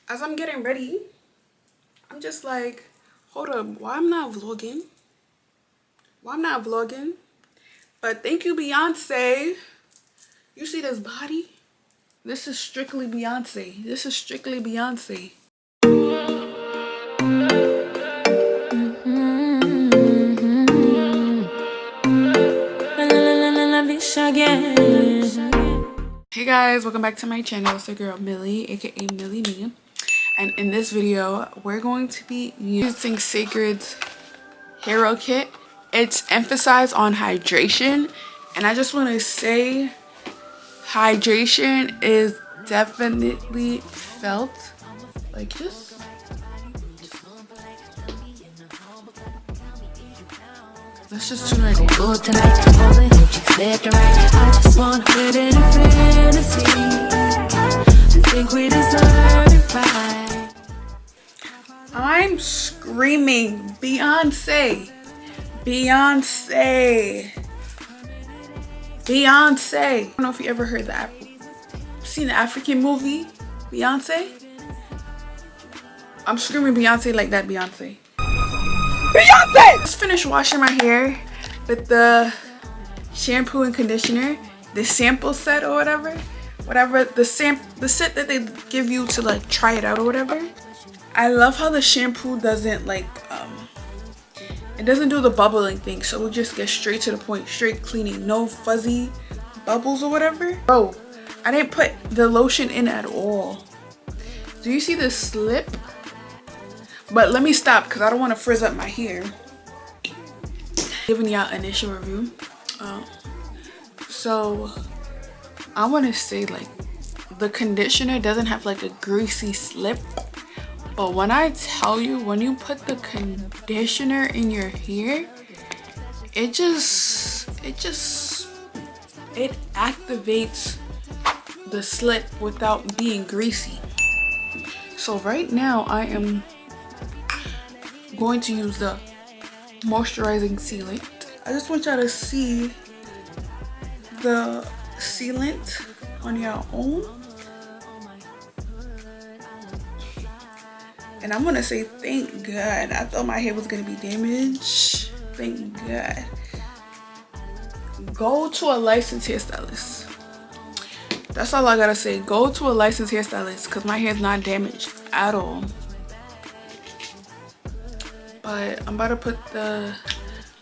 as I'm getting ready, I'm just like, hold up, why I'm not vlogging? Why I'm not vlogging? But thank you, Beyonce. You see this body? This is strictly Beyonce. This is strictly Beyonce. Hey guys, welcome back to my channel. It's your girl Millie, aka Milieme, and in this video we're going to be using Cécred's hero kit. It's emphasized on hydration, and I just want to say hydration is definitely felt. Like just let's just tune right in. I just want to live in a fantasy. I think we deserve it right. I'm screaming Beyonce. Beyonce. Beyonce. I don't know if you ever heard that. Seen the African movie Beyonce? I'm screaming Beyonce like that Beyonce. Beyonce! Just finished washing my hair with the shampoo and conditioner, the sample set or whatever the set that they give you to like try it out or whatever. I love how the shampoo doesn't like it doesn't do the bubbling thing, so we just get straight to the point, straight cleaning, no fuzzy bubbles or whatever. Bro, I didn't put the lotion in at all. Do you see the slip? But let me stop because I don't want to frizz up my hair. Giving y'all initial review. So I want to say like the conditioner doesn't have like a greasy slip, but when I tell you, when you put the conditioner in your hair, it activates the slip without being greasy. So right now I am going to use the moisturizing sealant. I just want y'all to see the sealant on your own, and I'm gonna say thank God. I thought my hair was gonna be damaged. Thank God. Go to a licensed hairstylist. That's all I gotta say. Go to a licensed hairstylist because my hair's not damaged at all. But I'm about to put the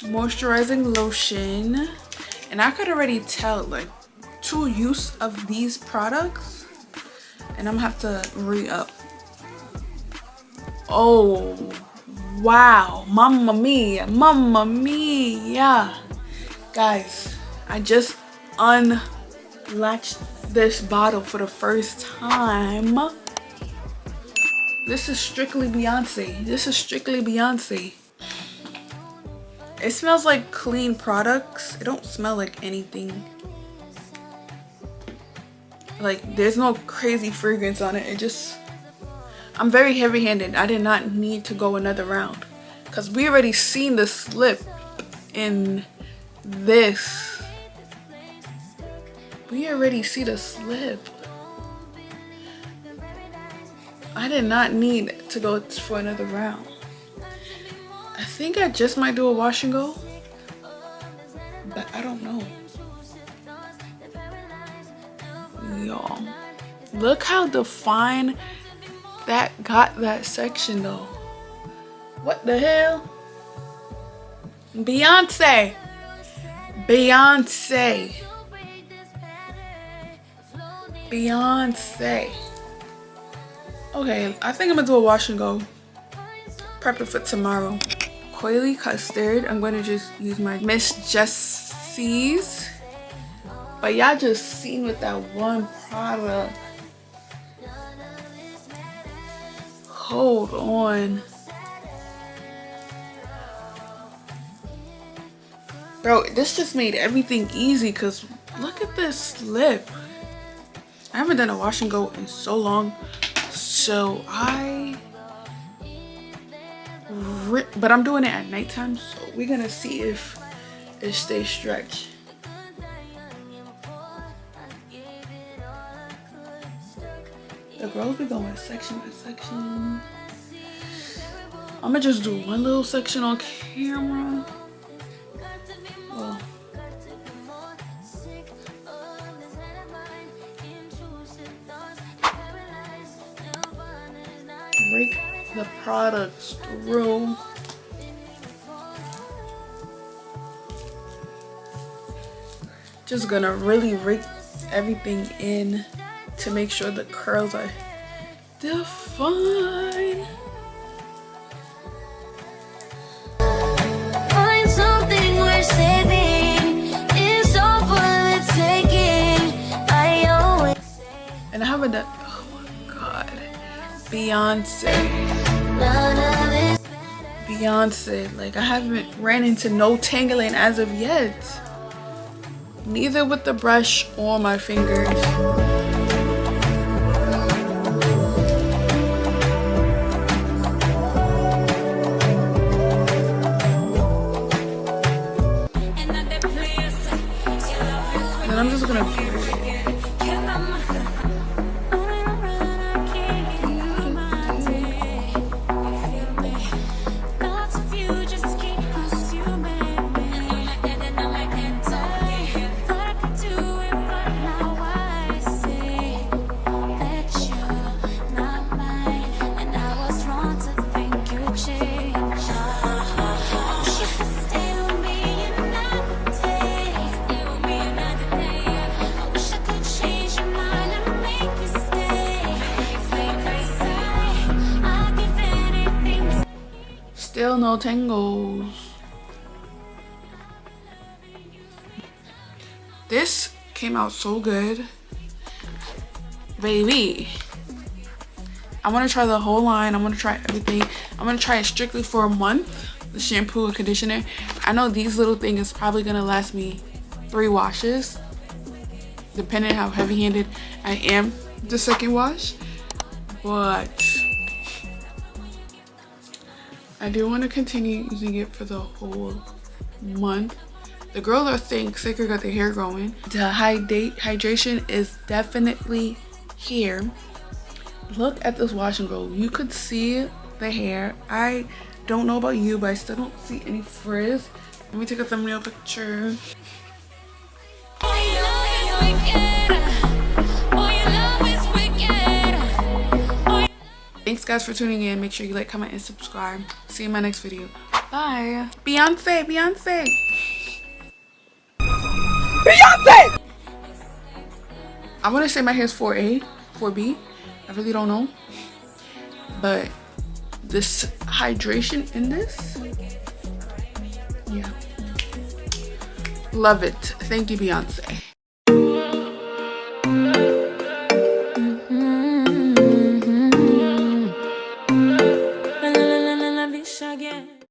moisturizing lotion, and I could already tell like 2 use of these products, and I'm gonna have to re-up. Oh wow, mamma mia, mamma mia. Guys, I just unlatched this bottle for the first time. This is strictly Beyonce. This is strictly Beyonce. It smells like clean products. It don't smell like anything. Like there's no crazy fragrance on it. It just, I'm very heavy-handed. I did not need to go another round because we already seen the slip in this. We already see the slip. I did not need to go for another round. I think I just might do a wash and go, but I don't know. Y'all, look how defined that got that section though. What the hell? Beyonce. Beyonce. Beyonce. Okay, I think I'm gonna do a wash and go. Prep it for tomorrow. Coily custard. I'm gonna just use my Miss Jessie's. But y'all just seen with that one product. Hold on. Bro, this just made everything easy because look at this slip. I haven't done a wash and go in so long. So but I'm doing it at nighttime, so we're gonna see if it stays stretched. The girls be going section by section. I'm gonna just do one little section on camera. Well, break the products through. Just gonna really rake everything in to make sure the curls are defined. Find something worth saving. It's all for the taking. I always say. And I haven't done, oh my god, Beyonce. Beyonce, like I haven't ran into no tangling as of yet. Neither with the brush or my fingers. And I'm just gonna put it. Still no tangles. This came out so good, baby. I want to try the whole line. I want to try everything. I'm going to try it strictly for a month, the shampoo and conditioner. I know these little things is probably going to last me 3 washes, depending how heavy-handed I am the second wash. But I do want to continue using it for the whole month. The girls are saying Cécred got their hair growing. The hydration is definitely here. Look at this wash and go. You could see the hair. I don't know about you, but I still don't see any frizz. Let me take a thumbnail picture. Thanks guys for tuning in. Make sure you like, comment, and subscribe. See you in my next video. Bye. Beyonce, Beyonce. Beyonce! I want to say my hair's 4A, 4B. I really don't know. But this hydration in this, yeah. Love it. Thank you, Beyonce.